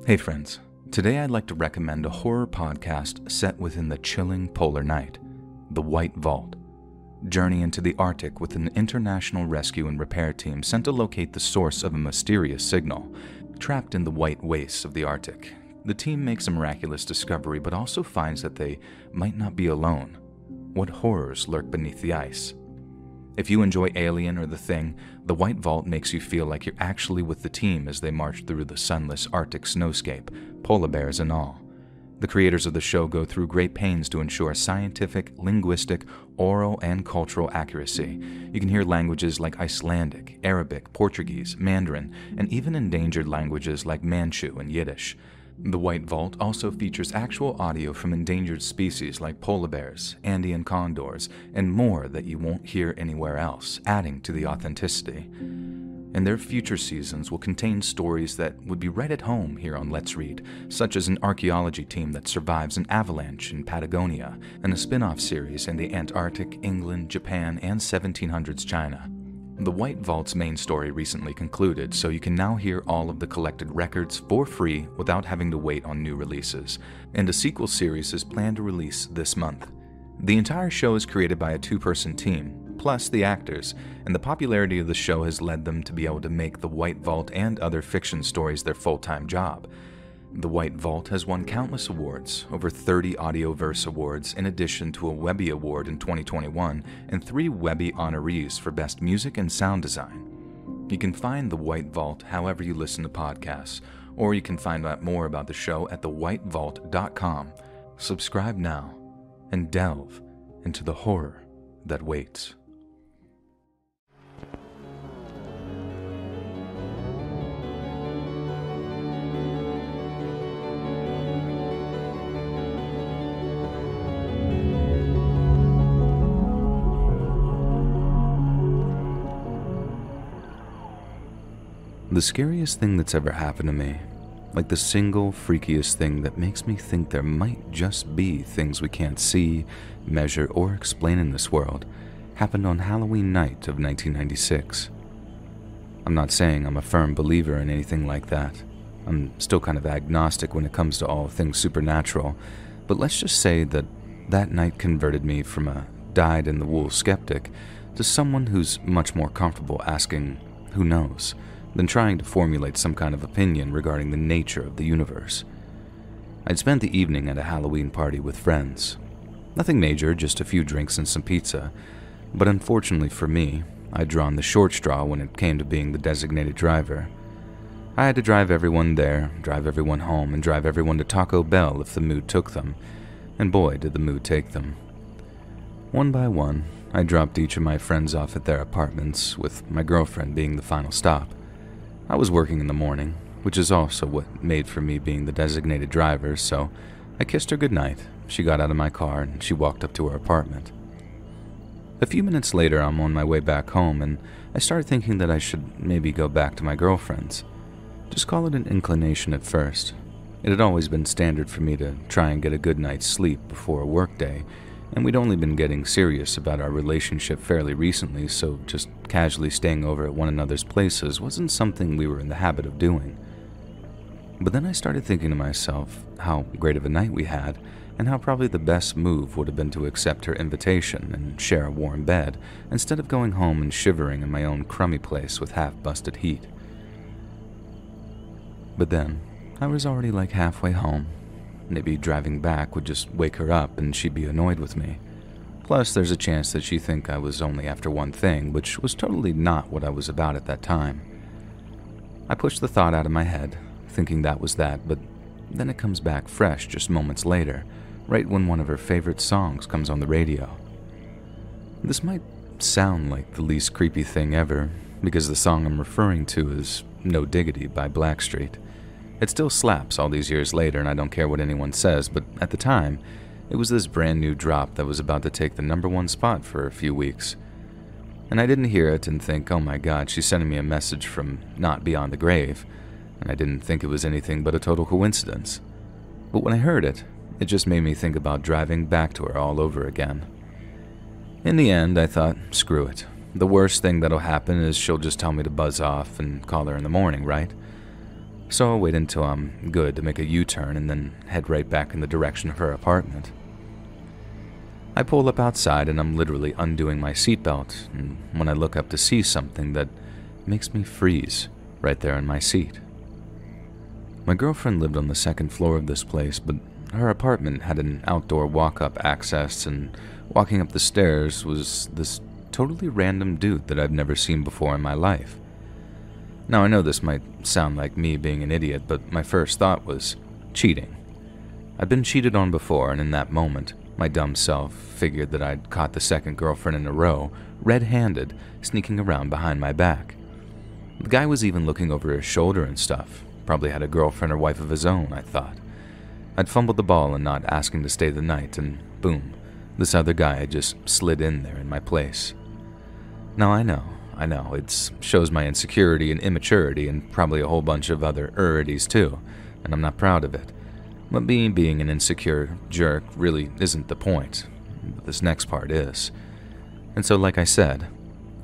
Hey friends, today I'd like to recommend a horror podcast set within the chilling polar night, The White Vault. Journey into the Arctic with an international rescue and repair team sent to locate the source of a mysterious signal. Trapped in the white wastes of the Arctic, the team makes a miraculous discovery but also finds that they might not be alone. What horrors lurk beneath the ice? If you enjoy Alien or The Thing, The White Vault makes you feel like you're actually with the team as they march through the sunless Arctic snowscape, polar bears and all. The creators of the show go through great pains to ensure scientific, linguistic, oral, and cultural accuracy. You can hear languages like Icelandic, Arabic, Portuguese, Mandarin, and even endangered languages like Manchu and Yiddish. The White Vault also features actual audio from endangered species like polar bears, Andean condors, and more that you won't hear anywhere else, adding to the authenticity. And their future seasons will contain stories that would be right at home here on Let's Read, such as an archaeology team that survives an avalanche in Patagonia, and a spin-off series in the Antarctic, England, Japan, and 1700s China. The White Vault's main story recently concluded, so you can now hear all of the collected records for free without having to wait on new releases, and a sequel series is planned to release this month. The entire show is created by a two-person team, plus the actors, and the popularity of the show has led them to be able to make The White Vault and other fiction stories their full-time job. The White Vault has won countless awards, over 30 Audioverse awards, in addition to a Webby Award in 2021 and 3 Webby honorees for Best Music and Sound Design. You can find The White Vault however you listen to podcasts, or you can find out more about the show at thewhitevault.com. Subscribe now and delve into the horror that waits. The scariest thing that's ever happened to me, like the single freakiest thing that makes me think there might just be things we can't see, measure, or explain in this world, happened on Halloween night of 1996. I'm not saying I'm a firm believer in anything like that. I'm still kind of agnostic when it comes to all things supernatural, but let's just say that that night converted me from a dyed-in-the-wool skeptic to someone who's much more comfortable asking, who knows, than trying to formulate some kind of opinion regarding the nature of the universe. I'd spent the evening at a Halloween party with friends. Nothing major, just a few drinks and some pizza, but unfortunately for me, I'd drawn the short straw when it came to being the designated driver. I had to drive everyone there, drive everyone home, and drive everyone to Taco Bell if the mood took them, and boy did the mood take them. One by one, I dropped each of my friends off at their apartments, with my girlfriend being the final stop. I was working in the morning, which is also what made for me being the designated driver, so I kissed her goodnight. She got out of my car and she walked up to her apartment. A few minutes later, I'm on my way back home and I started thinking that I should maybe go back to my girlfriend's. Just call it an inclination at first. It had always been standard for me to try and get a good night's sleep before a workday, and we'd only been getting serious about our relationship fairly recently, so just casually staying over at one another's places wasn't something we were in the habit of doing. But then I started thinking to myself how great of a night we had, and how probably the best move would have been to accept her invitation and share a warm bed, instead of going home and shivering in my own crummy place with half-busted heat. But then, I was already like halfway home. Maybe driving back would just wake her up and she'd be annoyed with me. Plus, there's a chance that she'd think I was only after one thing, which was totally not what I was about at that time. I pushed the thought out of my head, thinking that was that, but then it comes back fresh just moments later, right when one of her favorite songs comes on the radio. This might sound like the least creepy thing ever, because the song I'm referring to is No Diggity by Blackstreet. It still slaps all these years later, and I don't care what anyone says, but at the time, it was this brand new drop that was about to take the #1 spot for a few weeks. And I didn't hear it and think, oh my god, she's sending me a message from not beyond the grave, and I didn't think it was anything but a total coincidence. But when I heard it, it just made me think about driving back to her all over again. In the end, I thought, screw it. The worst thing that'll happen is she'll just tell me to buzz off and call her in the morning, right? So I'll wait until I'm good to make a U-turn and then head right back in the direction of her apartment. I pull up outside and I'm literally undoing my seatbelt, and when I look up to see something that makes me freeze right there in my seat. My girlfriend lived on the second floor of this place, but her apartment had an outdoor walk-up access, and walking up the stairs was this totally random dude that I've never seen before in my life. Now, I know this might sound like me being an idiot, but my first thought was cheating. I'd been cheated on before, and in that moment, my dumb self figured that I'd caught the second girlfriend in a row, red-handed, sneaking around behind my back. The guy was even looking over his shoulder and stuff. Probably had a girlfriend or wife of his own, I thought. I'd fumbled the ball and not asking to stay the night, and boom, this other guy had just slid in there in my place. Now I know, it shows my insecurity and immaturity and probably a whole bunch of other urities too, and I'm not proud of it. But being an insecure jerk really isn't the point. But this next part is. And so, like I said,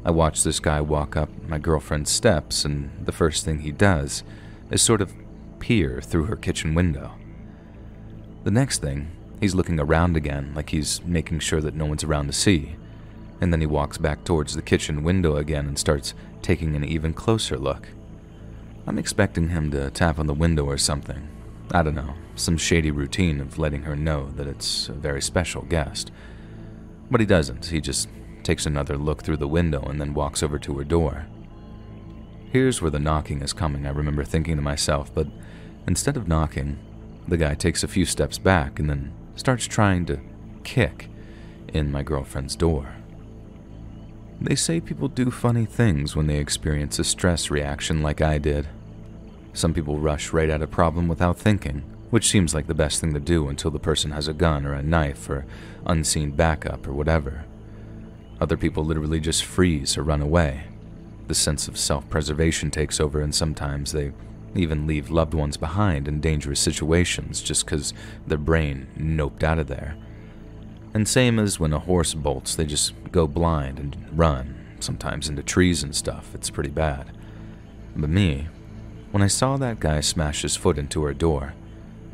I watched this guy walk up my girlfriend's steps, and the first thing he does is sort of peer through her kitchen window. The next thing, he's looking around again like he's making sure that no one's around to see, and then he walks back towards the kitchen window again and starts taking an even closer look. I'm expecting him to tap on the window or something. I don't know, some shady routine of letting her know that it's a very special guest. But he doesn't, he just takes another look through the window and then walks over to her door. Here's where the knocking is coming, I remember thinking to myself, but instead of knocking, the guy takes a few steps back and then starts trying to kick in my girlfriend's door. They say people do funny things when they experience a stress reaction like I did. Some people rush right at a problem without thinking, which seems like the best thing to do until the person has a gun or a knife or unseen backup or whatever. Other people literally just freeze or run away. The sense of self-preservation takes over, and sometimes they even leave loved ones behind in dangerous situations just because their brain noped out of there. And same as when a horse bolts, they just go blind and run, sometimes into trees and stuff. It's pretty bad. But me, when I saw that guy smash his foot into her door,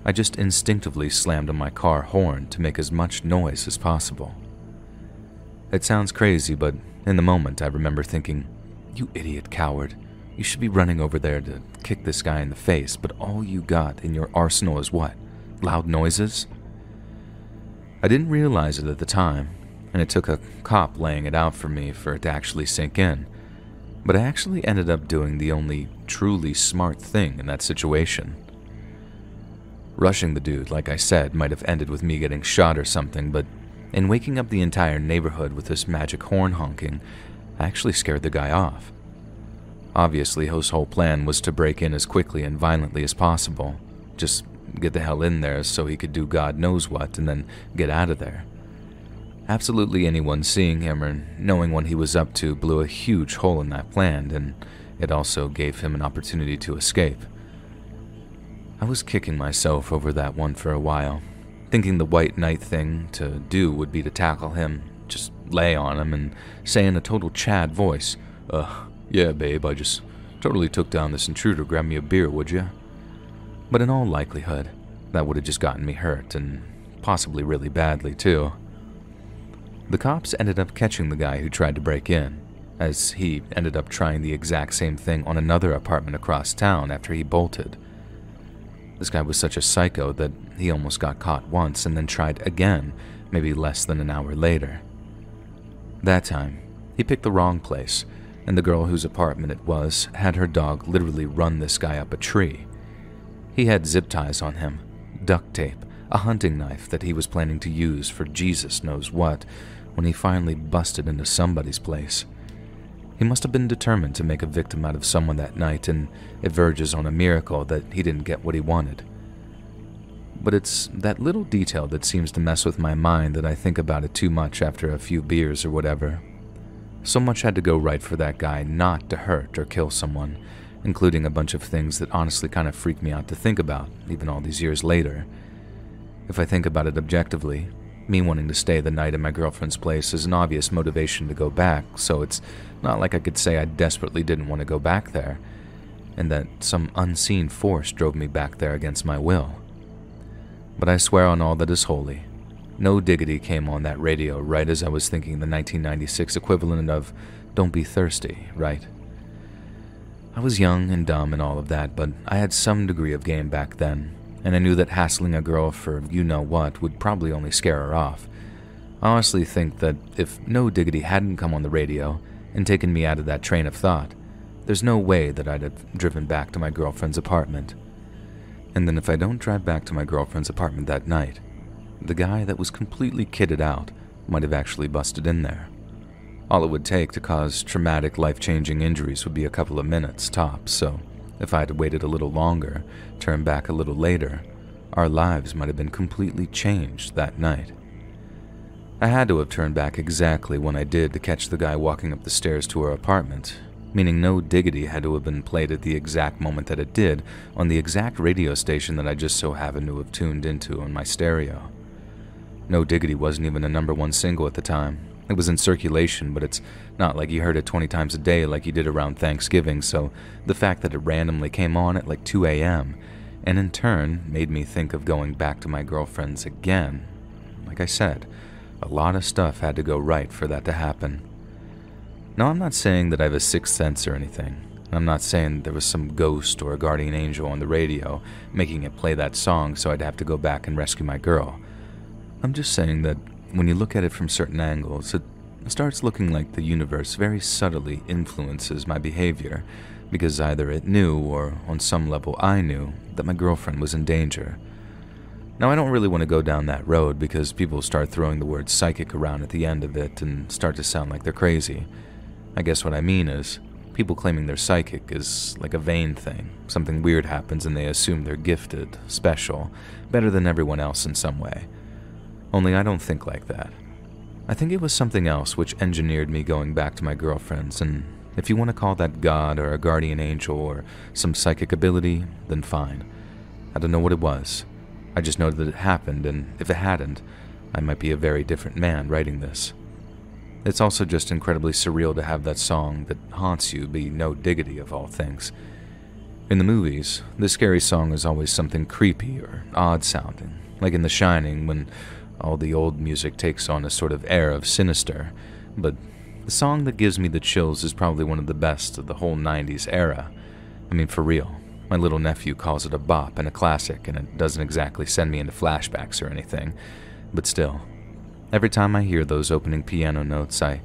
I just instinctively slammed on my car horn to make as much noise as possible. It sounds crazy, but in the moment I remember thinking, "You idiot coward, you should be running over there to kick this guy in the face, but all you got in your arsenal is what? Loud noises?" I didn't realize it at the time, and it took a cop laying it out for me for it to actually sink in. But I actually ended up doing the only truly smart thing in that situation. Rushing the dude, like I said, might have ended with me getting shot or something, but in waking up the entire neighborhood with this magic horn honking, I actually scared the guy off. Obviously, his whole plan was to break in as quickly and violently as possible. Just get the hell in there so he could do God knows what and then get out of there. Absolutely anyone seeing him or knowing what he was up to blew a huge hole in that plan, and it also gave him an opportunity to escape. I was kicking myself over that one for a while, thinking the white knight thing to do would be to tackle him, just lay on him and say in a total Chad voice, "Yeah, babe, I just totally took down this intruder. Grab me a beer, would ya?" But in all likelihood, that would have just gotten me hurt, and possibly really badly too. The cops ended up catching the guy who tried to break in, as he ended up trying the exact same thing on another apartment across town after he bolted. This guy was such a psycho that he almost got caught once and then tried again, maybe less than an hour later. That time, he picked the wrong place, and the girl whose apartment it was had her dog literally run this guy up a tree. He had zip ties on him, duct tape, a hunting knife that he was planning to use for Jesus knows what when he finally busted into somebody's place. He must have been determined to make a victim out of someone that night, and it verges on a miracle that he didn't get what he wanted. But it's that little detail that seems to mess with my mind that I think about it too much after a few beers or whatever. So much had to go right for that guy not to hurt or kill someone, including a bunch of things that honestly kind of freak me out to think about, even all these years later. If I think about it objectively, me wanting to stay the night in my girlfriend's place is an obvious motivation to go back, so it's not like I could say I desperately didn't want to go back there. and that some unseen force drove me back there against my will. But I swear on all that is holy, No Diggity came on that radio right as I was thinking the 1996 equivalent of Don't Be Thirsty, right? I was young and dumb and all of that, but I had some degree of game back then, and I knew that hassling a girl for you-know-what would probably only scare her off. I honestly think that if No Diggity hadn't come on the radio and taken me out of that train of thought, there's no way that I'd have driven back to my girlfriend's apartment. And then if I don't drive back to my girlfriend's apartment that night, the guy that was completely kitted out might have actually busted in there. All it would take to cause traumatic, life-changing injuries would be a couple of minutes, tops, so if I had waited a little longer, turned back a little later, our lives might have been completely changed that night. I had to have turned back exactly when I did to catch the guy walking up the stairs to her apartment, meaning No Diggity had to have been played at the exact moment that it did on the exact radio station that I just so happened to have tuned into on my stereo. No Diggity wasn't even a #1 single at the time. It was in circulation, but it's not like you heard it 20 times a day like you did around Thanksgiving, so the fact that it randomly came on at like 2 a.m. and in turn made me think of going back to my girlfriend's again. Like I said, a lot of stuff had to go right for that to happen. Now, I'm not saying that I have a sixth sense or anything. I'm not saying there was some ghost or a guardian angel on the radio making it play that song so I'd have to go back and rescue my girl. I'm just saying that when you look at it from certain angles, it starts looking like the universe very subtly influences my behavior, because either it knew, or on some level I knew, that my girlfriend was in danger. Now, I don't really want to go down that road because people start throwing the word psychic around at the end of it and start to sound like they're crazy. I guess what I mean is, people claiming they're psychic is like a vain thing. Something weird happens and they assume they're gifted, special, better than everyone else in some way. Only I don't think like that. I think it was something else which engineered me going back to my girlfriend's, and if you want to call that God or a guardian angel or some psychic ability, then fine. I don't know what it was. I just know that it happened, and if it hadn't, I might be a very different man writing this. It's also just incredibly surreal to have that song that haunts you be No Diggity of all things. In the movies, the scary song is always something creepy or odd-sounding, like in The Shining when all the old music takes on a sort of air of sinister, but the song that gives me the chills is probably one of the best of the whole 90s era. I mean, for real. My little nephew calls it a bop and a classic, and it doesn't exactly send me into flashbacks or anything, but still. Every time I hear those opening piano notes, I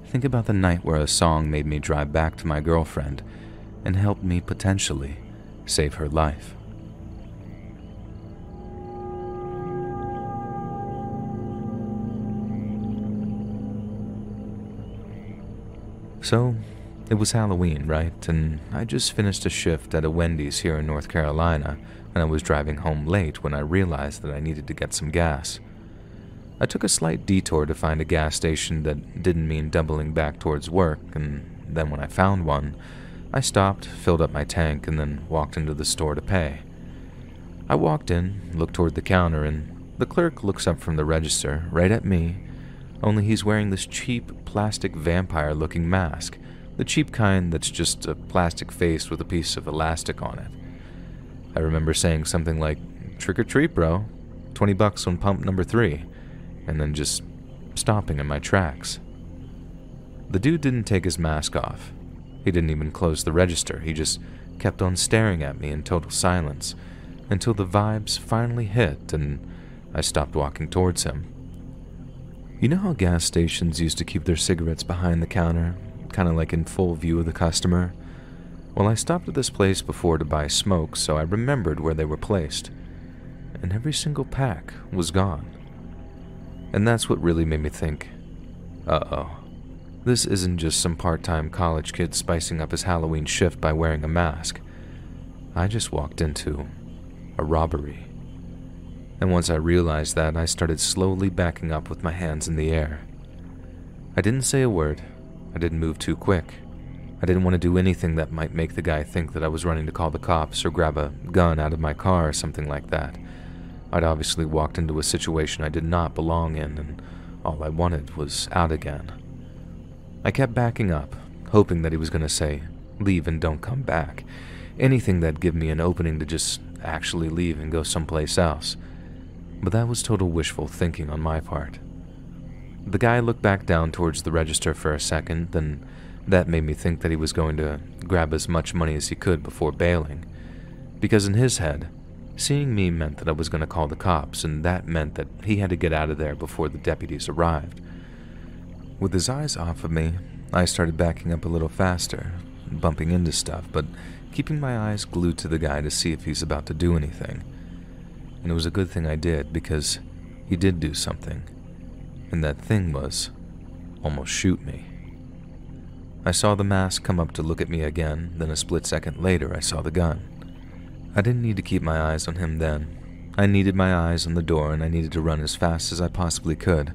think about the night where a song made me drive back to my girlfriend and helped me potentially save her life. So, it was Halloween, right? And I just finished a shift at a Wendy's here in North Carolina, and I was driving home late when I realized that I needed to get some gas. I took a slight detour to find a gas station that didn't mean doubling back towards work, and then when I found one, I stopped, filled up my tank, and then walked into the store to pay. I walked in, looked toward the counter, and the clerk looks up from the register, right at me, only he's wearing this cheap, plastic vampire-looking mask, the cheap kind that's just a plastic face with a piece of elastic on it. I remember saying something like, "Trick or treat, bro, $20 on pump number 3, and then just stopping in my tracks. The dude didn't take his mask off. He didn't even close the register. He just kept on staring at me in total silence until the vibes finally hit and I stopped walking towards him. You know how gas stations used to keep their cigarettes behind the counter, kind of like in full view of the customer? Well, I stopped at this place before to buy smoke, so I remembered where they were placed, and every single pack was gone. And that's what really made me think, uh-oh, this isn't just some part-time college kid spicing up his Halloween shift by wearing a mask. I just walked into a robbery. And once I realized that, I started slowly backing up with my hands in the air. I didn't say a word. I didn't move too quick. I didn't want to do anything that might make the guy think that I was running to call the cops or grab a gun out of my car or something like that. I'd obviously walked into a situation I did not belong in, and all I wanted was out again. I kept backing up, hoping that he was going to say, "Leave and don't come back," anything that'd give me an opening to just actually leave and go someplace else. But that was total wishful thinking on my part. The guy looked back down towards the register for a second, then that made me think that he was going to grab as much money as he could before bailing. Because in his head, seeing me meant that I was going to call the cops, and that meant that he had to get out of there before the deputies arrived. With his eyes off of me, I started backing up a little faster, bumping into stuff, but keeping my eyes glued to the guy to see if he's about to do anything. And it was a good thing I did, because he did do something. And that thing was almost shoot me. I saw the mask come up to look at me again, then a split second later I saw the gun. I didn't need to keep my eyes on him then. I needed my eyes on the door, and I needed to run as fast as I possibly could.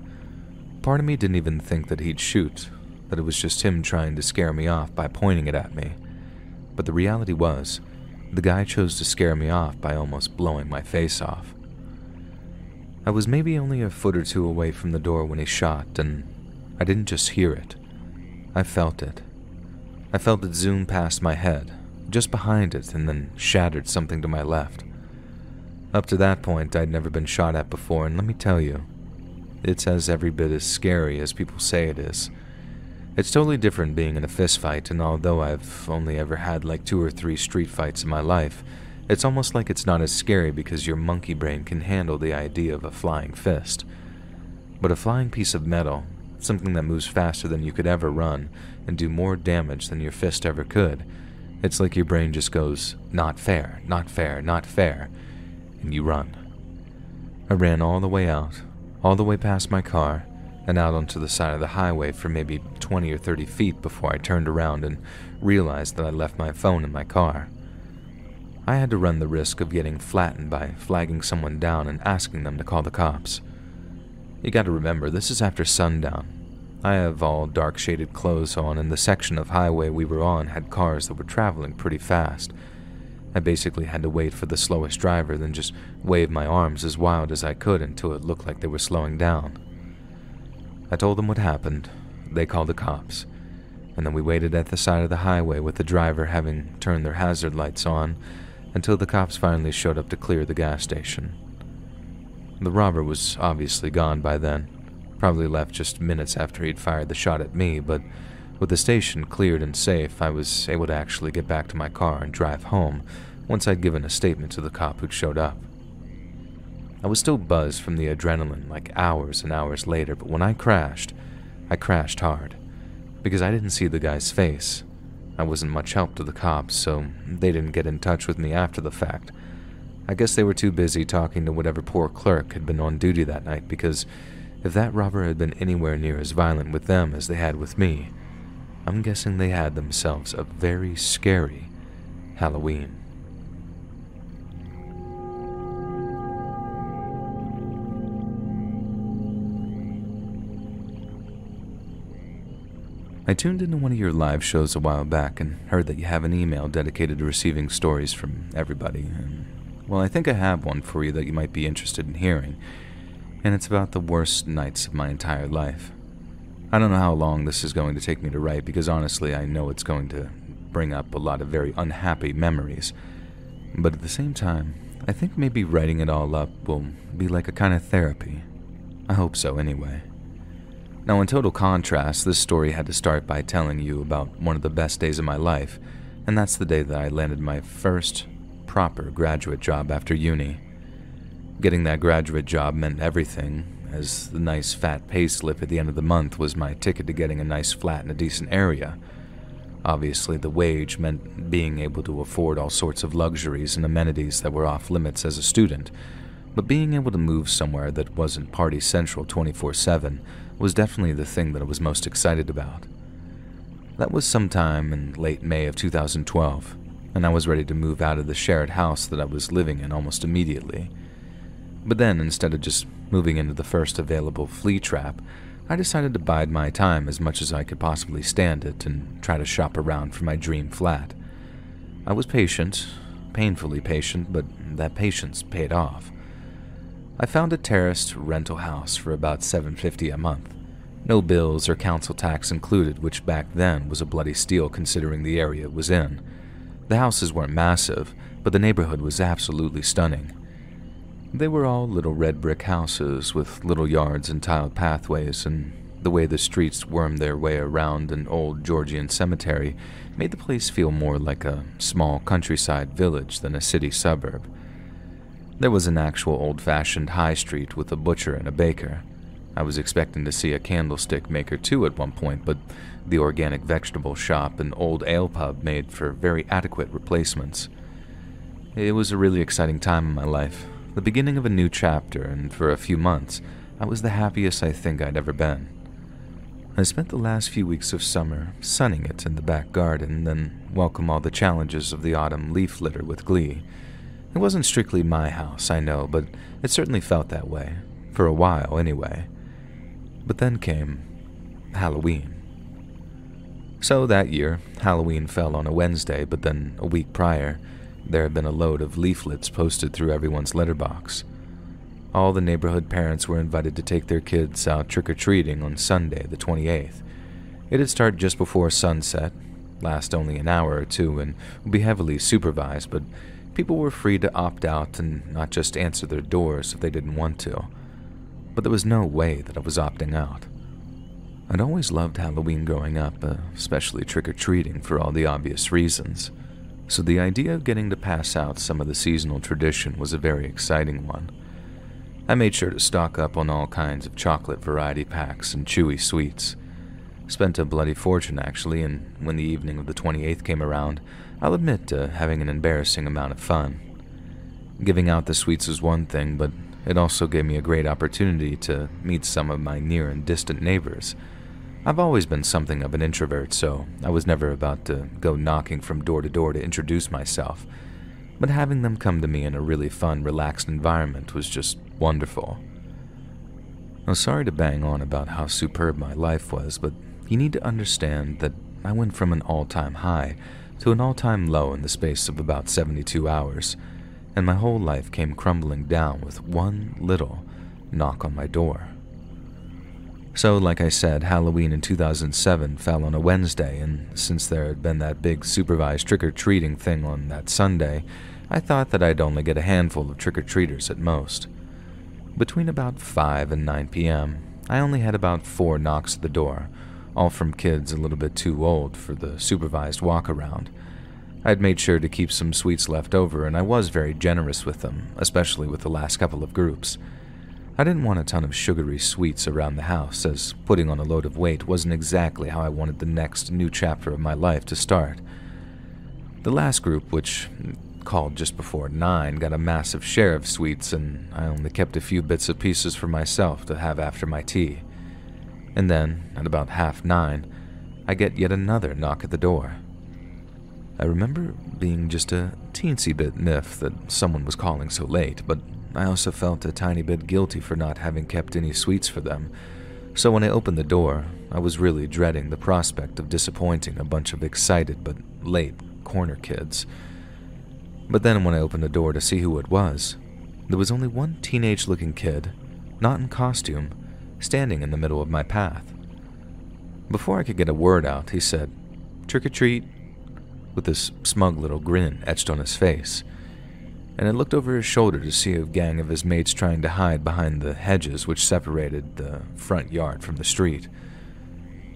Part of me didn't even think that he'd shoot, that it was just him trying to scare me off by pointing it at me. But the reality was, the guy chose to scare me off by almost blowing my face off. I was maybe only a foot or two away from the door when he shot, and I didn't just hear it. I felt it. I felt it zoom past my head, just behind it, and then shattered something to my left. Up to that point, I'd never been shot at before, and let me tell you, it's as every bit as scary as people say it is. It's totally different being in a fist fight, and although I've only ever had like 2 or 3 street fights in my life, it's almost like it's not as scary because your monkey brain can handle the idea of a flying fist. But a flying piece of metal, something that moves faster than you could ever run and do more damage than your fist ever could, it's like your brain just goes, not fair, not fair, not fair, and you run. I ran all the way out, all the way past my car, and out onto the side of the highway for maybe 20 or 30 feet before I turned around and realized that I left my phone in my car. I had to run the risk of getting flattened by flagging someone down and asking them to call the cops. You gotta remember, this is after sundown. I have all dark-shaded clothes on, and the section of highway we were on had cars that were traveling pretty fast. I basically had to wait for the slowest driver, then just wave my arms as wild as I could until it looked like they were slowing down. I told them what happened. They called the cops, and then we waited at the side of the highway with the driver having turned their hazard lights on until the cops finally showed up to clear the gas station. The robber was obviously gone by then, probably left just minutes after he'd fired the shot at me, but with the station cleared and safe, I was able to actually get back to my car and drive home once I'd given a statement to the cop who'd showed up. I was still buzzed from the adrenaline like hours and hours later, but when I crashed hard, because I didn't see the guy's face. I wasn't much help to the cops, so they didn't get in touch with me after the fact. I guess they were too busy talking to whatever poor clerk had been on duty that night, because if that robber had been anywhere near as violent with them as they had with me, I'm guessing they had themselves a very scary Halloween. I tuned into one of your live shows a while back and heard that you have an email dedicated to receiving stories from everybody. And, well, I think I have one for you that you might be interested in hearing, and it's about the worst nights of my entire life. I don't know how long this is going to take me to write, because honestly I know it's going to bring up a lot of very unhappy memories. But at the same time, I think maybe writing it all up will be like a kind of therapy. I hope so anyway. Now, in total contrast, this story had to start by telling you about one of the best days of my life, and that's the day that I landed my first proper graduate job after uni. Getting that graduate job meant everything, as the nice fat pay slip at the end of the month was my ticket to getting a nice flat in a decent area. Obviously, the wage meant being able to afford all sorts of luxuries and amenities that were off limits as a student, but being able to move somewhere that wasn't party central 24/7 was definitely the thing that I was most excited about. That was sometime in late May of 2012, and I was ready to move out of the shared house that I was living in almost immediately. But then, instead of just moving into the first available flea trap, I decided to bide my time as much as I could possibly stand it and try to shop around for my dream flat. I was patient, painfully patient, but that patience paid off. I found a terraced rental house for about $750 a month. No bills or council tax included, which back then was a bloody steal considering the area it was in. The houses weren't massive, but the neighborhood was absolutely stunning. They were all little red brick houses with little yards and tiled pathways, and the way the streets wormed their way around an old Georgian cemetery made the place feel more like a small countryside village than a city suburb. There was an actual old-fashioned high street with a butcher and a baker. I was expecting to see a candlestick maker too at one point, but the organic vegetable shop and old ale pub made for very adequate replacements. It was a really exciting time in my life, the beginning of a new chapter, and for a few months, I was the happiest I think I'd ever been. I spent the last few weeks of summer sunning it in the back garden, then welcomed all the challenges of the autumn leaf litter with glee. It wasn't strictly my house, I know, but it certainly felt that way, for a while anyway. But then came Halloween. So that year, Halloween fell on a Wednesday, but then a week prior, there had been a load of leaflets posted through everyone's letterbox. All the neighborhood parents were invited to take their kids out trick-or-treating on Sunday, the 28th. It'd start just before sunset, last only an hour or two, and would be heavily supervised, but people were free to opt out and not just answer their doors if they didn't want to. But there was no way that I was opting out. I'd always loved Halloween growing up, especially trick-or-treating for all the obvious reasons. So the idea of getting to pass out some of the seasonal tradition was a very exciting one. I made sure to stock up on all kinds of chocolate variety packs and chewy sweets. Spent a bloody fortune, actually, and when the evening of the 28th came around, I'll admit to having an embarrassing amount of fun. Giving out the sweets was one thing, but it also gave me a great opportunity to meet some of my near and distant neighbors. I've always been something of an introvert, so I was never about to go knocking from door to door to introduce myself. But having them come to me in a really fun, relaxed environment was just wonderful. I'm sorry to bang on about how superb my life was, but you need to understand that I went from an all-time high to an all-time low in the space of about 72 hours, and my whole life came crumbling down with one little knock on my door. So, like I said, Halloween in 2007 fell on a Wednesday, and since there had been that big supervised trick-or-treating thing on that Sunday, I thought that I'd only get a handful of trick-or-treaters at most. Between about 5 and 9 p.m., I only had about 4 knocks at the door, all from kids a little bit too old for the supervised walk-around. I'd made sure to keep some sweets left over, and I was very generous with them, especially with the last couple of groups. I didn't want a ton of sugary sweets around the house, as putting on a load of weight wasn't exactly how I wanted the next new chapter of my life to start. The last group, which called just before 9, got a massive share of sweets, and I only kept a few bits of pieces for myself to have after my tea. And then, at about 9:30, I get yet another knock at the door. I remember being just a teensy bit miffed that someone was calling so late, but I also felt a tiny bit guilty for not having kept any sweets for them, so when I opened the door, I was really dreading the prospect of disappointing a bunch of excited but late corner kids. But then when I opened the door to see who it was, there was only one teenage-looking kid, not in costume, standing in the middle of my path. Before I could get a word out, he said, "Trick or treat," with this smug little grin etched on his face, and I looked over his shoulder to see a gang of his mates trying to hide behind the hedges which separated the front yard from the street.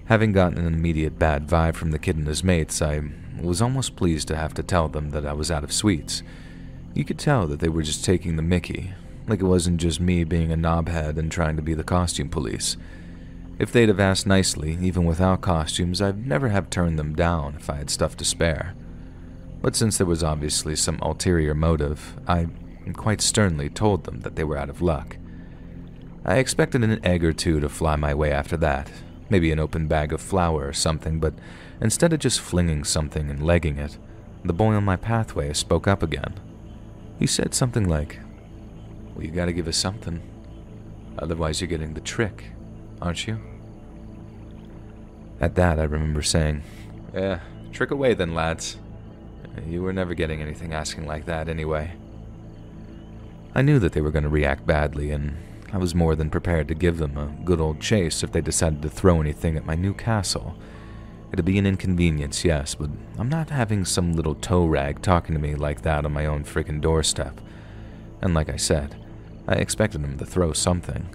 Having gotten an immediate bad vibe from the kid and his mates, I was almost pleased to have to tell them that I was out of sweets. You could tell that they were just taking the mickey, like it wasn't just me being a knobhead and trying to be the costume police. If they'd have asked nicely, even without costumes, I'd never have turned them down if I had stuff to spare. But since there was obviously some ulterior motive, I quite sternly told them that they were out of luck. I expected an egg or two to fly my way after that, maybe an open bag of flour or something, but instead of just flinging something and legging it, the boy on my pathway spoke up again. He said something like, "Well, you gotta give us something. Otherwise you're getting the trick, aren't you?" At that, I remember saying, "Yeah, trick away then, lads. You were never getting anything asking like that anyway." I knew that they were going to react badly, and I was more than prepared to give them a good old chase if they decided to throw anything at my new castle. It'd be an inconvenience, yes, but I'm not having some little toe rag talking to me like that on my own freaking doorstep. And like I said, I expected him to throw something.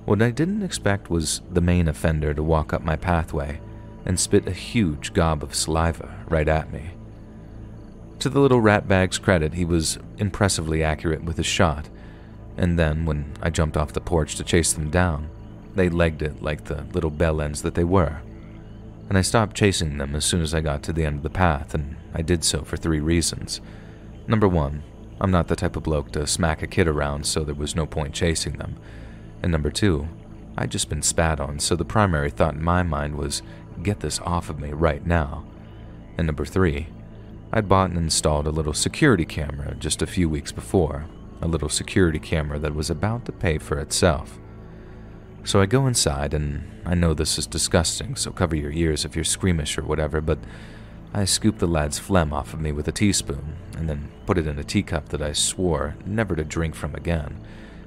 What I didn't expect was the main offender to walk up my pathway and spit a huge gob of saliva right at me. To the little ratbag's credit, he was impressively accurate with his shot, and then when I jumped off the porch to chase them down, they legged it like the little bellends that they were. And I stopped chasing them as soon as I got to the end of the path, and I did so for 3 reasons. Number 1, I'm not the type of bloke to smack a kid around, so there was no point chasing them. And number 2, I'd just been spat on, so the primary thought in my mind was, get this off of me right now. And number 3, I'd bought and installed a little security camera just a few weeks before, a little security camera that was about to pay for itself. So I go inside, and I know this is disgusting, so cover your ears if you're squeamish or whatever, but I scooped the lad's phlegm off of me with a teaspoon, and then put it in a teacup that I swore never to drink from again.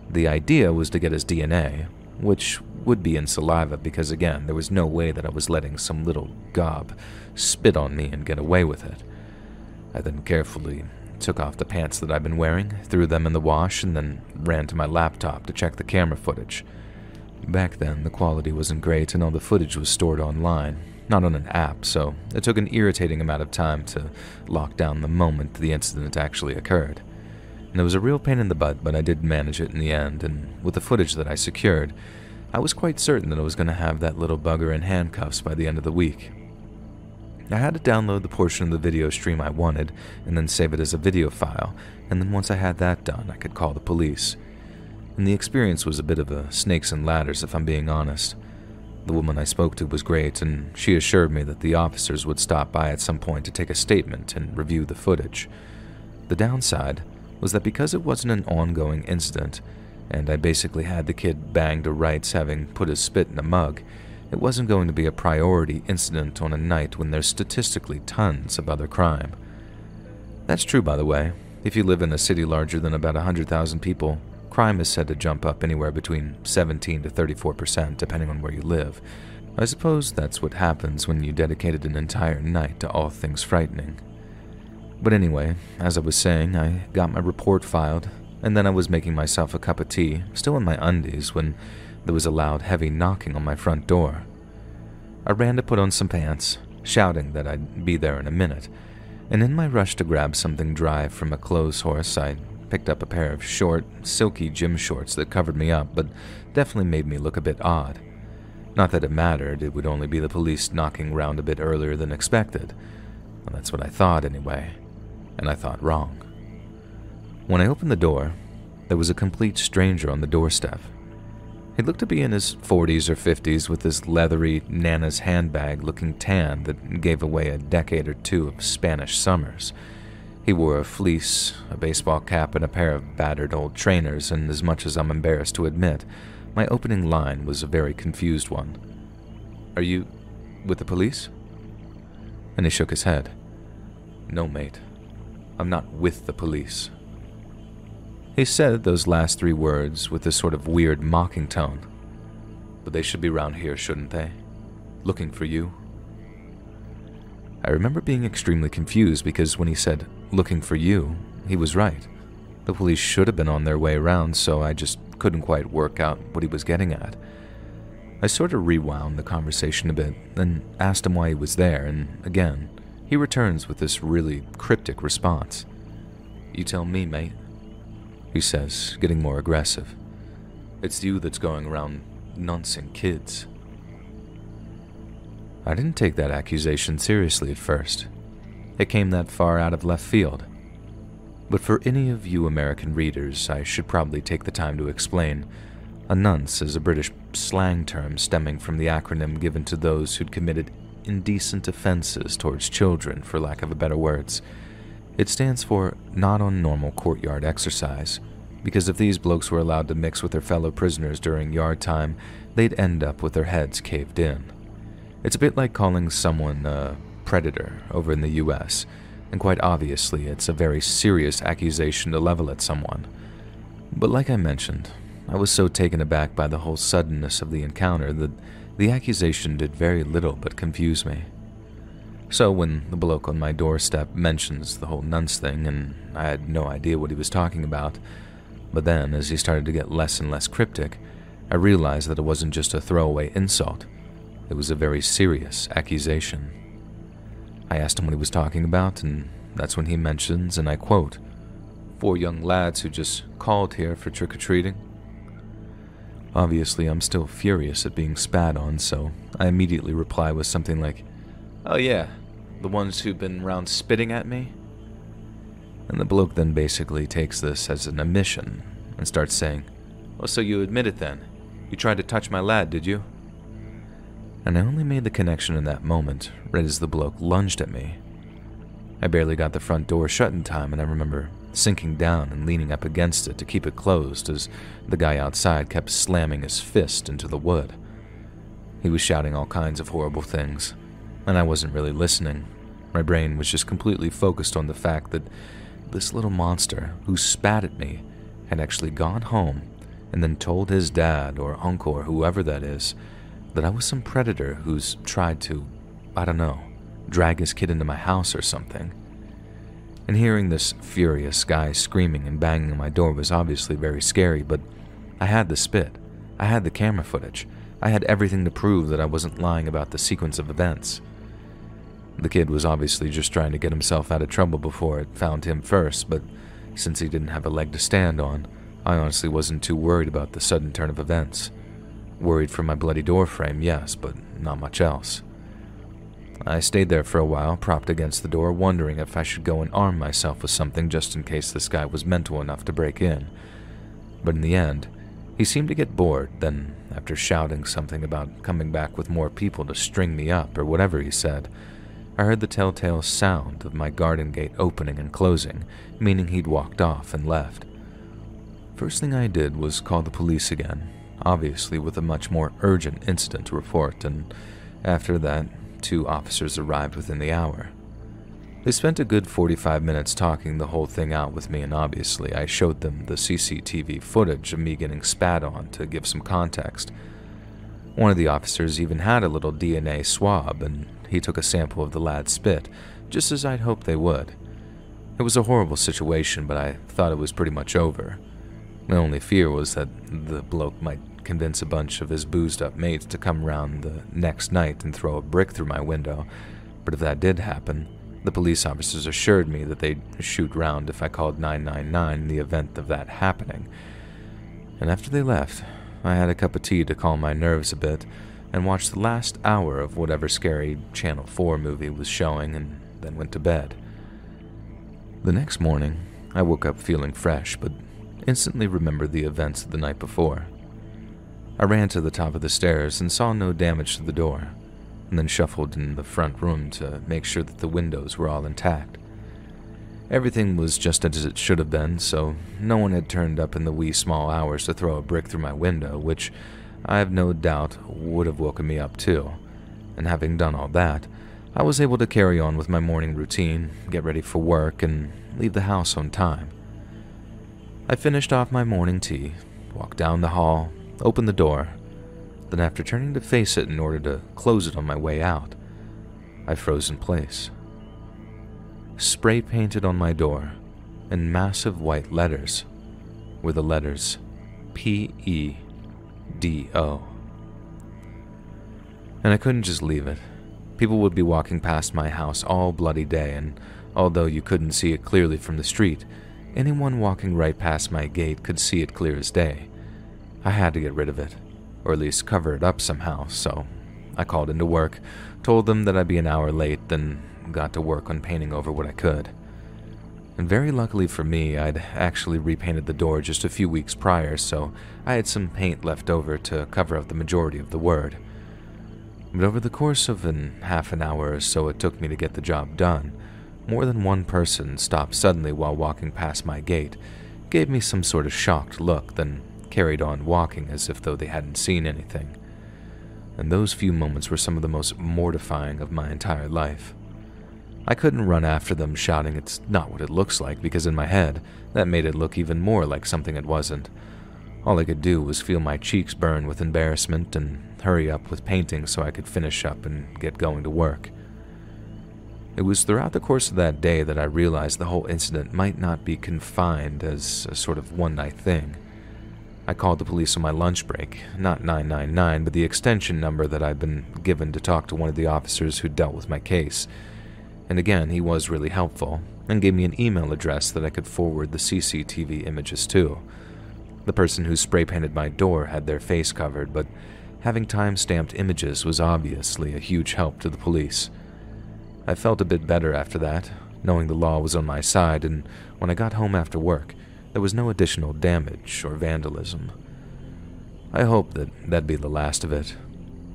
The idea was to get his DNA, which would be in saliva because, again, there was no way that I was letting some little gob spit on me and get away with it. I then carefully took off the pants that I'd been wearing, threw them in the wash, and then ran to my laptop to check the camera footage. Back then, the quality wasn't great and all the footage was stored online, not on an app, so it took an irritating amount of time to lock down the moment the incident actually occurred. And it was a real pain in the butt, but I did manage it in the end, and with the footage that I secured, I was quite certain that I was going to have that little bugger in handcuffs by the end of the week. I had to download the portion of the video stream I wanted, and then save it as a video file, and then once I had that done, I could call the police. And the experience was a bit of a snakes and ladders, if I'm being honest. The woman I spoke to was great, and she assured me that the officers would stop by at some point to take a statement and review the footage. The downside was that because it wasn't an ongoing incident, and I basically had the kid banged to rights having put his spit in a mug, it wasn't going to be a priority incident on a night when there's statistically tons of other crime. That's true, by the way. If you live in a city larger than about 100,000 people, crime is said to jump up anywhere between 17 to 34%, depending on where you live. I suppose that's what happens when you dedicated an entire night to all things frightening. But anyway, as I was saying, I got my report filed, and then I was making myself a cup of tea, still in my undies, when there was a loud, heavy knocking on my front door. I ran to put on some pants, shouting that I'd be there in a minute, and in my rush to grab something dry from a clothes horse, I picked up a pair of short, silky gym shorts that covered me up, but definitely made me look a bit odd. Not that it mattered, it would only be the police knocking round a bit earlier than expected. Well, that's what I thought anyway, and I thought wrong. When I opened the door, there was a complete stranger on the doorstep. He looked to be in his 40s or 50s with his leathery Nana's handbag-looking tan that gave away a decade or 2 of Spanish summers. He wore a fleece, a baseball cap, and a pair of battered old trainers, and as much as I'm embarrassed to admit, my opening line was a very confused one. "Are you with the police?" And he shook his head. "No, mate. I'm not with the police." He said those last 3 words with a sort of weird mocking tone. "But they should be round here, shouldn't they? Looking for you?" I remember being extremely confused because when he said, "looking for you," he was right. The police should have been on their way around, so I just couldn't quite work out what he was getting at. I sort of rewound the conversation a bit, then asked him why he was there, and again, he returns with this really cryptic response. "You tell me, mate," he says, getting more aggressive. "It's you that's going around nuncing kids." I didn't take that accusation seriously at first. It came that far out of left field. But for any of you American readers, I should probably take the time to explain. A nunce is a British slang term stemming from the acronym given to those who'd committed indecent offenses towards children, for lack of better words. It stands for not on normal courtyard exercise, because if these blokes were allowed to mix with their fellow prisoners during yard time, they'd end up with their heads caved in. It's a bit like calling someone a predator over in the US, and quite obviously it's a very serious accusation to level at someone. But like I mentioned, I was so taken aback by the whole suddenness of the encounter that the accusation did very little but confuse me. So when the bloke on my doorstep mentions the whole nuns thing, and I had no idea what he was talking about, but then as he started to get less and less cryptic, I realized that it wasn't just a throwaway insult. It was a very serious accusation. I asked him what he was talking about, and that's when he mentions, and I quote, 4 young lads who just called here for trick-or-treating. Obviously, I'm still furious at being spat on, so I immediately reply with something like, "Oh yeah, the ones who've been around spitting at me?" And the bloke then basically takes this as an admission and starts saying, "Well, so you admit it then? You tried to touch my lad, did you?" And I only made the connection in that moment, right as the bloke lunged at me. I barely got the front door shut in time, and I remember sinking down and leaning up against it to keep it closed as the guy outside kept slamming his fist into the wood. He was shouting all kinds of horrible things, and I wasn't really listening. My brain was just completely focused on the fact that this little monster who spat at me had actually gone home and then told his dad or uncle or whoever that is that I was some predator who's tried to, I don't know, drag his kid into my house or something. And hearing this furious guy screaming and banging on my door was obviously very scary, but I had the spit, I had the camera footage, I had everything to prove that I wasn't lying about the sequence of events. The kid was obviously just trying to get himself out of trouble before it found him first, but since he didn't have a leg to stand on, I honestly wasn't too worried about the sudden turn of events. Worried for my bloody door frame, yes, but not much else. I stayed there for a while, propped against the door, wondering if I should go and arm myself with something just in case this guy was mental enough to break in. But in the end, he seemed to get bored, then, after shouting something about coming back with more people to string me up or whatever he said, I heard the telltale sound of my garden gate opening and closing, meaning he'd walked off and left. First thing I did was call the police again, obviously with a much more urgent incident to report, and after that, 2 officers arrived within the hour. They spent a good 45 minutes talking the whole thing out with me, and obviously I showed them the CCTV footage of me getting spat on to give some context. One of the officers even had a little DNA swab, and he took a sample of the lad's spit, just as I'd hoped they would. It was a horrible situation, but I thought it was pretty much over. My only fear was that the bloke might convince a bunch of his boozed-up mates to come round the next night and throw a brick through my window, but if that did happen, the police officers assured me that they'd shoot round if I called 999 in the event of that happening. And after they left, I had a cup of tea to calm my nerves a bit and watched the last hour of whatever scary Channel 4 movie was showing and then went to bed. The next morning, I woke up feeling fresh, but instantly remembered the events of the night before. I ran to the top of the stairs and saw no damage to the door, and then shuffled in the front room to make sure that the windows were all intact. Everything was just as it should have been, so no one had turned up in the wee small hours to throw a brick through my window, which I have no doubt would have woken me up too. And having done all that, I was able to carry on with my morning routine, get ready for work, and leave the house on time. I finished off my morning tea, walked down the hall, opened the door, then after turning to face it in order to close it on my way out, I froze in place. Spray painted on my door, in massive white letters, were the letters PEDO. And I couldn't just leave it. People would be walking past my house all bloody day, and although you couldn't see it clearly from the street, anyone walking right past my gate could see it clear as day. I had to get rid of it, or at least cover it up somehow, so I called into work, told them that I'd be an hour late, then got to work on painting over what I could. And very luckily for me, I'd actually repainted the door just a few weeks prior, so I had some paint left over to cover up the majority of the word. But over the course of half an hour or so it took me to get the job done, more than one person stopped suddenly while walking past my gate, gave me some sort of shocked look, then carried on walking as if though they hadn't seen anything. And those few moments were some of the most mortifying of my entire life. I couldn't run after them shouting it's not what it looks like, because in my head, that made it look even more like something it wasn't. All I could do was feel my cheeks burn with embarrassment and hurry up with painting so I could finish up and get going to work. It was throughout the course of that day that I realized the whole incident might not be confined as a sort of one-night thing. I called the police on my lunch break, not 999, but the extension number that I'd been given to talk to one of the officers who dealt with my case. And again, he was really helpful, and gave me an email address that I could forward the CCTV images to. The person who spray-painted my door had their face covered, but having time-stamped images was obviously a huge help to the police. I felt a bit better after that, knowing the law was on my side, and when I got home after work, there was no additional damage or vandalism. I hoped that that'd be the last of it,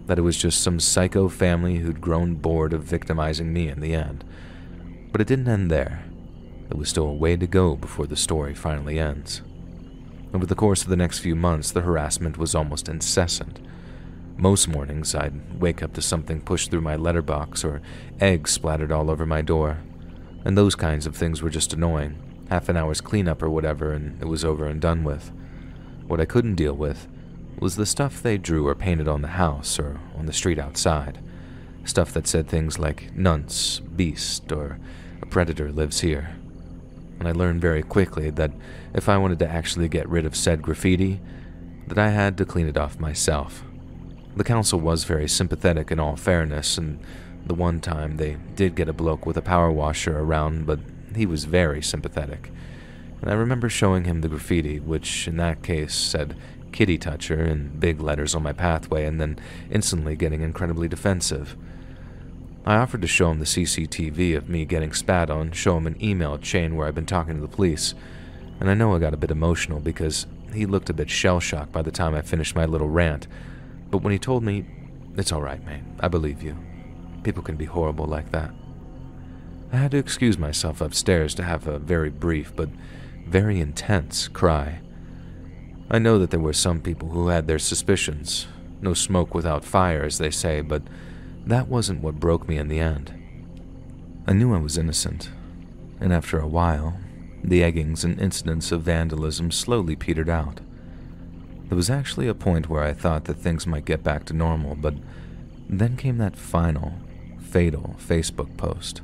that it was just some psycho family who'd grown bored of victimizing me in the end. But it didn't end there. There was still a way to go before the story finally ends. Over the course of the next few months, the harassment was almost incessant. Most mornings, I'd wake up to something pushed through my letterbox or eggs splattered all over my door, and those kinds of things were just annoying. Half an hour's cleanup or whatever, and it was over and done with. What I couldn't deal with was the stuff they drew or painted on the house or on the street outside. Stuff that said things like "nunts," "beast," or "a predator lives here." And I learned very quickly that if I wanted to actually get rid of said graffiti, that I had to clean it off myself. The council was very sympathetic in all fairness, and the one time they did get a bloke with a power washer around, but he was very sympathetic. And I remember showing him the graffiti, which in that case said "kitty toucher" in big letters on my pathway, and then instantly getting incredibly defensive. I offered to show him the CCTV of me getting spat on, show him an email chain where I'd been talking to the police, and I know I got a bit emotional because he looked a bit shell-shocked by the time I finished my little rant. But when he told me, "It's all right, mate, I believe you. People can be horrible like that," I had to excuse myself upstairs to have a very brief but very intense cry. I know that there were some people who had their suspicions. No smoke without fire, as they say, but that wasn't what broke me in the end. I knew I was innocent, and after a while, the eggings and incidents of vandalism slowly petered out. There was actually a point where I thought that things might get back to normal, but then came that final, fatal Facebook post.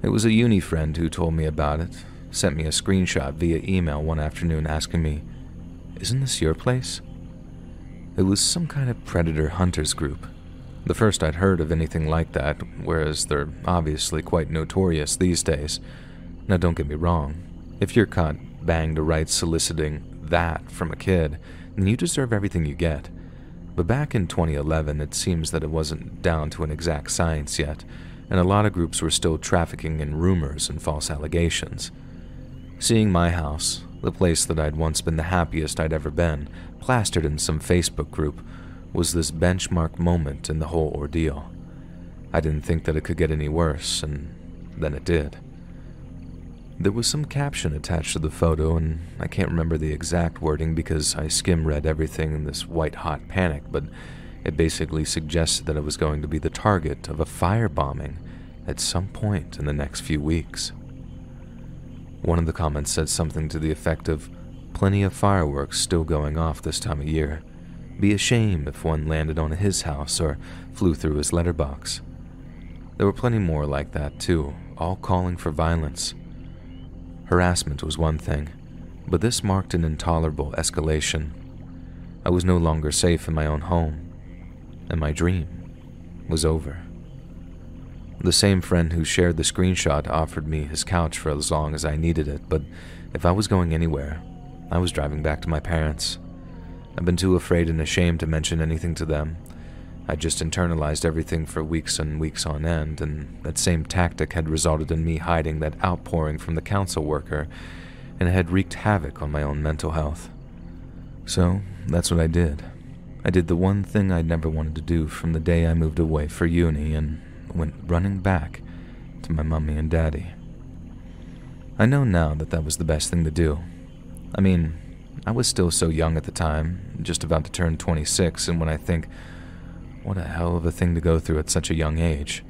It was a uni friend who told me about it, sent me a screenshot via email one afternoon asking me, "Isn't this your place?" It was some kind of predator hunters group. The first I'd heard of anything like that, whereas they're obviously quite notorious these days. Now don't get me wrong, if you're caught banged to rights soliciting that from a kid, then you deserve everything you get. But back in 2011, it seems that it wasn't down to an exact science yet, and a lot of groups were still trafficking in rumors and false allegations. Seeing my house, the place that I'd once been the happiest I'd ever been, plastered in some Facebook group, was this benchmark moment in the whole ordeal. I didn't think that it could get any worse, and then it did. There was some caption attached to the photo, and I can't remember the exact wording because I skim-read everything in this white-hot panic, but it basically suggested that I was going to be the target of a firebombing at some point in the next few weeks. One of the comments said something to the effect of, "Plenty of fireworks still going off this time of year. Be a shame if one landed on his house or flew through his letterbox." There were plenty more like that too, all calling for violence. Harassment was one thing, but this marked an intolerable escalation. I was no longer safe in my own home, and my dream was over. The same friend who shared the screenshot offered me his couch for as long as I needed it, but if I was going anywhere, I was driving back to my parents. I've been too afraid and ashamed to mention anything to them. I just internalized everything for weeks and weeks on end, and that same tactic had resulted in me hiding that outpouring from the council worker, and it had wreaked havoc on my own mental health. So, that's what I did. I did the one thing I'd never wanted to do from the day I moved away for uni and went running back to my mommy and daddy. I know now that that was the best thing to do. I mean, I was still so young at the time, just about to turn 26, and when I think, what a hell of a thing to go through at such a young age.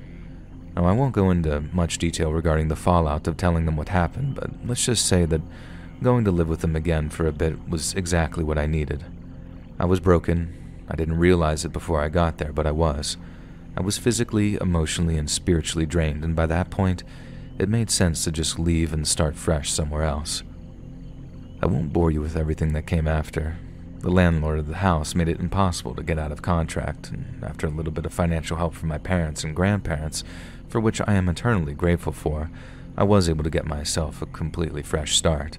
Now, I won't go into much detail regarding the fallout of telling them what happened, but let's just say that going to live with them again for a bit was exactly what I needed. I was broken. I didn't realize it before I got there, but I was. I was physically, emotionally, and spiritually drained, and by that point, it made sense to just leave and start fresh somewhere else. I won't bore you with everything that came after. The landlord of the house made it impossible to get out of contract, and after a little bit of financial help from my parents and grandparents, for which I am eternally grateful for, I was able to get myself a completely fresh start.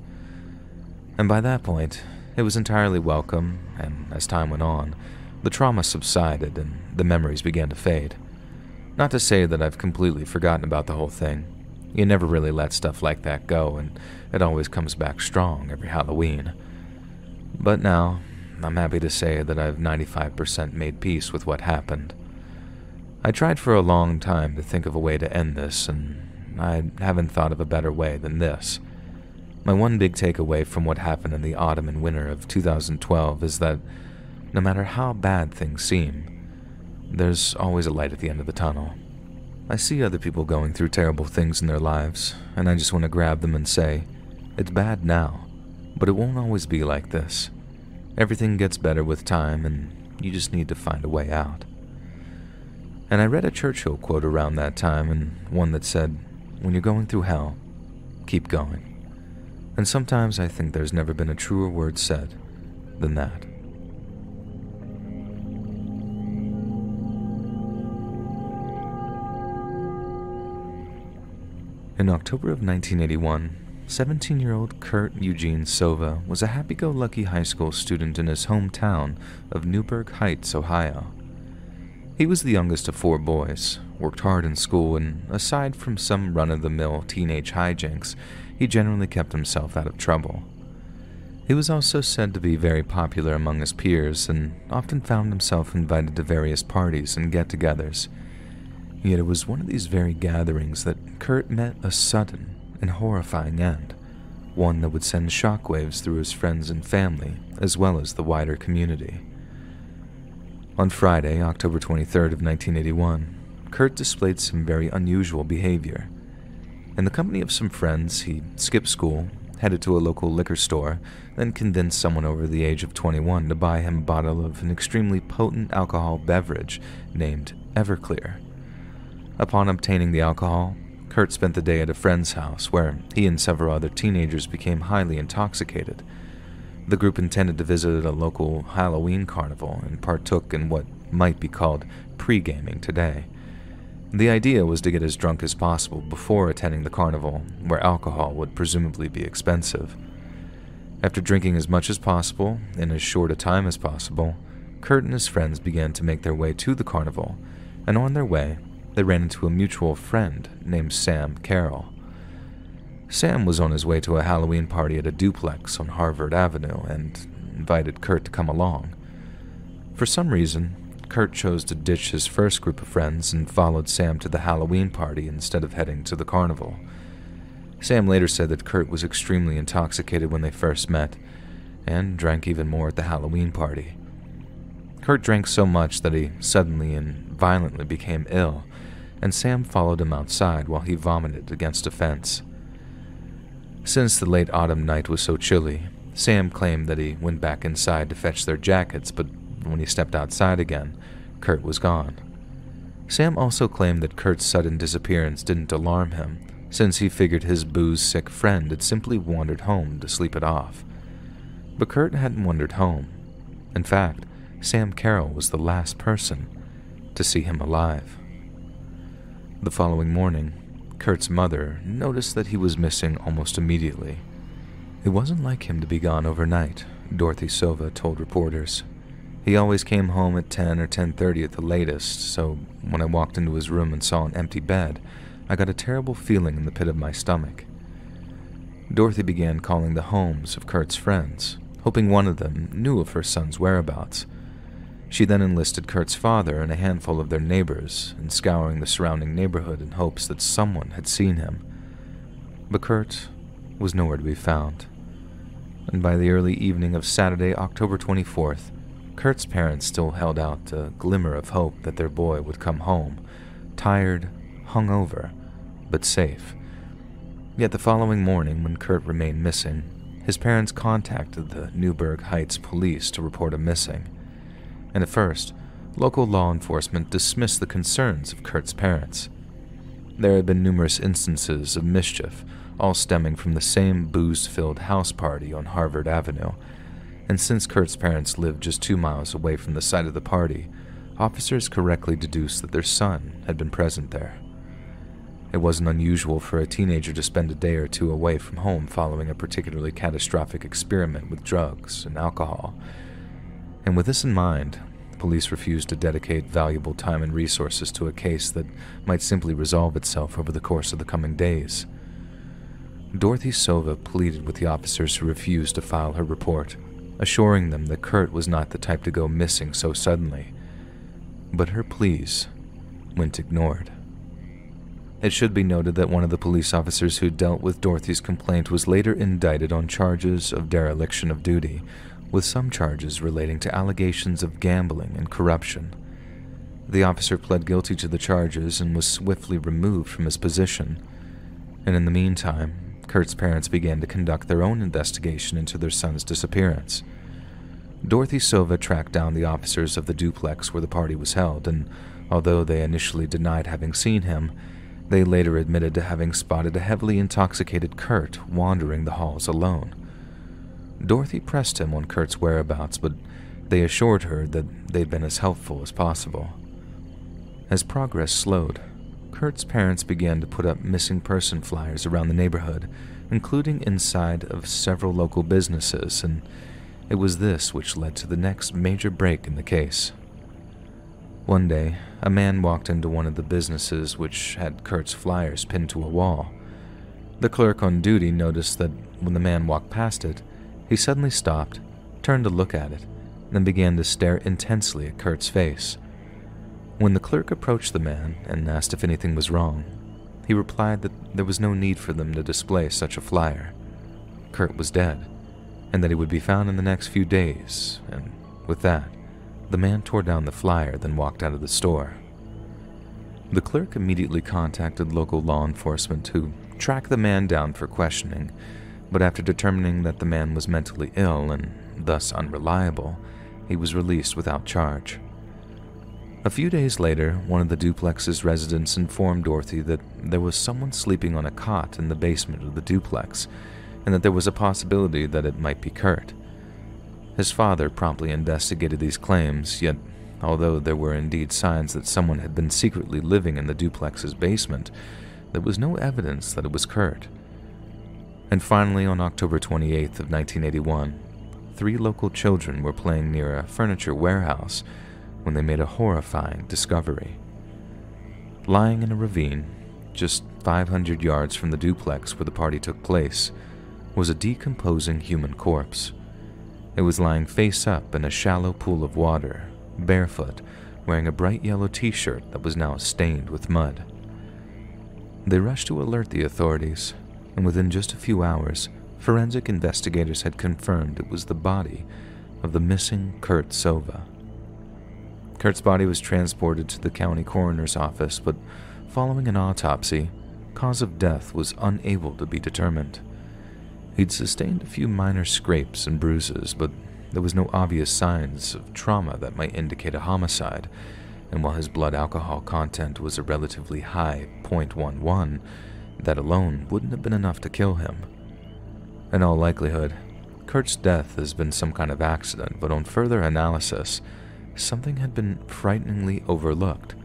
And by that point, it was entirely welcome, and as time went on, the trauma subsided and the memories began to fade. Not to say that I've completely forgotten about the whole thing. You never really let stuff like that go, and it always comes back strong every Halloween. But now, I'm happy to say that I've 95% made peace with what happened. I tried for a long time to think of a way to end this, and I haven't thought of a better way than this. My one big takeaway from what happened in the autumn and winter of 2012 is that no matter how bad things seem, there's always a light at the end of the tunnel. I see other people going through terrible things in their lives, and I just want to grab them and say, it's bad now, but it won't always be like this. Everything gets better with time, and you just need to find a way out. And I read a Churchill quote around that time, and one that said, when you're going through hell, keep going. And sometimes I think there's never been a truer word said than that. In October of 1981, 17-year-old Kurt Eugene Sova was a happy-go-lucky high school student in his hometown of Newburgh Heights, Ohio. He was the youngest of 4 boys, worked hard in school, and aside from some run-of-the-mill teenage hijinks, he generally kept himself out of trouble. He was also said to be very popular among his peers and often found himself invited to various parties and get-togethers. Yet it was one of these very gatherings that Kurt met a sudden and horrifying end, one that would send shockwaves through his friends and family, as well as the wider community. On Friday, October 23rd of 1981, Kurt displayed some very unusual behavior. In the company of some friends, he skipped school, headed to a local liquor store, then convinced someone over the age of 21 to buy him a bottle of an extremely potent alcohol beverage named Everclear. Upon obtaining the alcohol, Kurt spent the day at a friend's house where he and several other teenagers became highly intoxicated. The group intended to visit a local Halloween carnival and partook in what might be called pre-gaming today. The idea was to get as drunk as possible before attending the carnival, where alcohol would presumably be expensive. After drinking as much as possible in as short a time as possible, Kurt and his friends began to make their way to the carnival, and on their way, they ran into a mutual friend named Sam Carroll. Sam was on his way to a Halloween party at a duplex on Harvard Avenue and invited Kurt to come along. For some reason, Kurt chose to ditch his first group of friends and followed Sam to the Halloween party instead of heading to the carnival. Sam later said that Kurt was extremely intoxicated when they first met, and drank even more at the Halloween party. Kurt drank so much that he suddenly and violently became ill, and Sam followed him outside while he vomited against a fence. Since the late autumn night was so chilly, Sam claimed that he went back inside to fetch their jackets, but when he stepped outside again, Kurt was gone. Sam also claimed that Kurt's sudden disappearance didn't alarm him, since he figured his booze-sick friend had simply wandered home to sleep it off. But Kurt hadn't wandered home. In fact, Sam Carroll was the last person to see him alive. The following morning, Kurt's mother noticed that he was missing almost immediately. It wasn't like him to be gone overnight, Dorothy Sova told reporters. He always came home at 10 or 10:30 at the latest, so when I walked into his room and saw an empty bed, I got a terrible feeling in the pit of my stomach. Dorothy began calling the homes of Kurt's friends, hoping one of them knew of her son's whereabouts. She then enlisted Kurt's father and a handful of their neighbors in scouring the surrounding neighborhood in hopes that someone had seen him. But Kurt was nowhere to be found. And by the early evening of Saturday, October 24th, Kurt's parents still held out a glimmer of hope that their boy would come home, tired, hungover, but safe. Yet the following morning, when Kurt remained missing, his parents contacted the Newburgh Heights police to report him missing. And at first, local law enforcement dismissed the concerns of Kurt's parents. There had been numerous instances of mischief, all stemming from the same booze-filled house party on Harvard Avenue, and since Kurt's parents lived just 2 miles away from the site of the party, officers correctly deduced that their son had been present there. It wasn't unusual for a teenager to spend a day or two away from home following a particularly catastrophic experiment with drugs and alcohol. And with this in mind, police refused to dedicate valuable time and resources to a case that might simply resolve itself over the course of the coming days. Dorothy Sova pleaded with the officers who refused to file her report, assuring them that Kurt was not the type to go missing so suddenly. But her pleas went ignored. It should be noted that one of the police officers who dealt with Dorothy's complaint was later indicted on charges of dereliction of duty, with some charges relating to allegations of gambling and corruption. The officer pled guilty to the charges and was swiftly removed from his position. And in the meantime, Kurt's parents began to conduct their own investigation into their son's disappearance. Dorothy Sova tracked down the officers of the duplex where the party was held, and although they initially denied having seen him, they later admitted to having spotted a heavily intoxicated Kurt wandering the halls alone. Dorothy pressed him on Kurt's whereabouts, but they assured her that they'd been as helpful as possible. As progress slowed, Kurt's parents began to put up missing person flyers around the neighborhood, including inside of several local businesses, and it was this which led to the next major break in the case. One day, a man walked into one of the businesses which had Kurt's flyers pinned to a wall. The clerk on duty noticed that when the man walked past it, he suddenly stopped, turned to look at it, then began to stare intensely at Kurt's face. When the clerk approached the man and asked if anything was wrong, he replied that there was no need for them to display such a flyer. Kurt was dead, and that he would be found in the next few days, and with that, the man tore down the flyer, then walked out of the store. The clerk immediately contacted local law enforcement, who tracked the man down for questioning, but after determining that the man was mentally ill and thus unreliable, he was released without charge. A few days later, one of the duplex's residents informed Dorothy that there was someone sleeping on a cot in the basement of the duplex, and that there was a possibility that it might be Kurt. His father promptly investigated these claims, yet although there were indeed signs that someone had been secretly living in the duplex's basement, there was no evidence that it was Kurt. And finally, on October 28th of 1981, 3 local children were playing near a furniture warehouse when they made a horrifying discovery. Lying in a ravine, just 500 yards from the duplex where the party took place, was a decomposing human corpse. It was lying face up in a shallow pool of water, barefoot, wearing a bright yellow t-shirt that was now stained with mud. They rushed to alert the authorities, and within just a few hours, forensic investigators had confirmed it was the body of the missing Kurt Sova. Kurt's body was transported to the county coroner's office, but following an autopsy, cause of death was unable to be determined. He'd sustained a few minor scrapes and bruises, but there was no obvious signs of trauma that might indicate a homicide, and while his blood alcohol content was a relatively high 0.11, that alone wouldn't have been enough to kill him. In all likelihood, Kurt's death has been some kind of accident, but on further analysis, something had been frighteningly overlooked.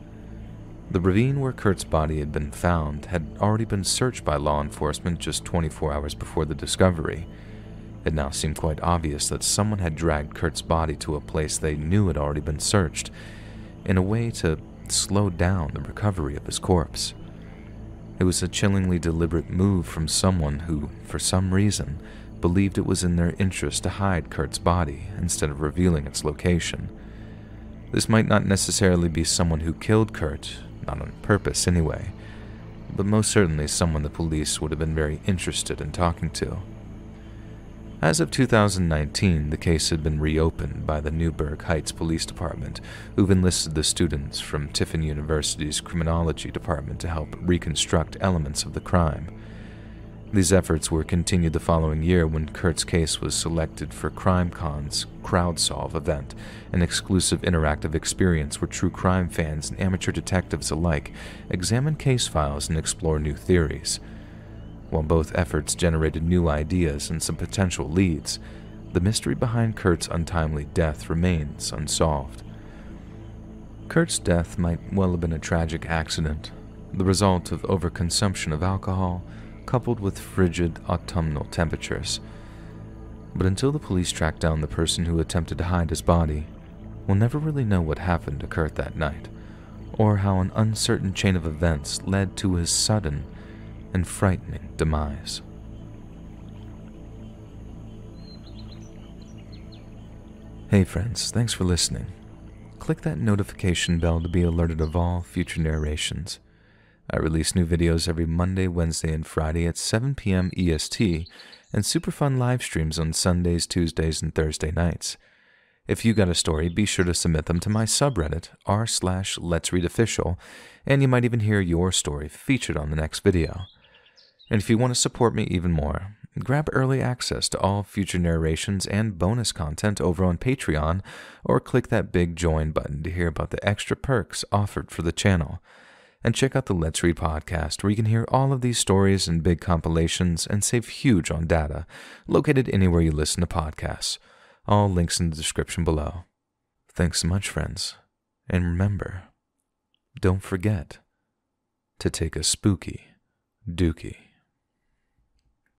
The ravine where Kurt's body had been found had already been searched by law enforcement just 24 hours before the discovery. It now seemed quite obvious that someone had dragged Kurt's body to a place they knew had already been searched, in a way to slow down the recovery of his corpse. It was a chillingly deliberate move from someone who, for some reason, believed it was in their interest to hide Kurt's body instead of revealing its location. This might not necessarily be someone who killed Kurt, not on purpose anyway, but most certainly someone the police would have been very interested in talking to. As of 2019, the case had been reopened by the Newburgh Heights Police Department, who've enlisted the students from Tiffin University's Criminology Department to help reconstruct elements of the crime. These efforts were continued the following year when Kurt's case was selected for CrimeCon's CrowdSolve event, an exclusive interactive experience where true crime fans and amateur detectives alike examine case files and explore new theories. While both efforts generated new ideas and some potential leads, the mystery behind Kurt's untimely death remains unsolved. Kurt's death might well have been a tragic accident, the result of overconsumption of alcohol, coupled with frigid autumnal temperatures. But until the police track down the person who attempted to hide his body, we'll never really know what happened to Kurt that night, or how an uncertain chain of events led to his sudden and frightening demise. Hey friends, thanks for listening. Click that notification bell to be alerted of all future narrations. I release new videos every Monday, Wednesday, and Friday at 7 p.m. EST, and super fun live streams on Sundays, Tuesdays, and Thursday nights. If you got a story, be sure to submit them to my subreddit, r/Let'sReadOfficial, and you might even hear your story featured on the next video. And if you want to support me even more, grab early access to all future narrations and bonus content over on Patreon, or click that big join button to hear about the extra perks offered for the channel. And check out the Let's Read podcast, where you can hear all of these stories and big compilations and save huge on data, located anywhere you listen to podcasts. All links in the description below. Thanks so much, friends. And remember, don't forget to take a spooky dookie.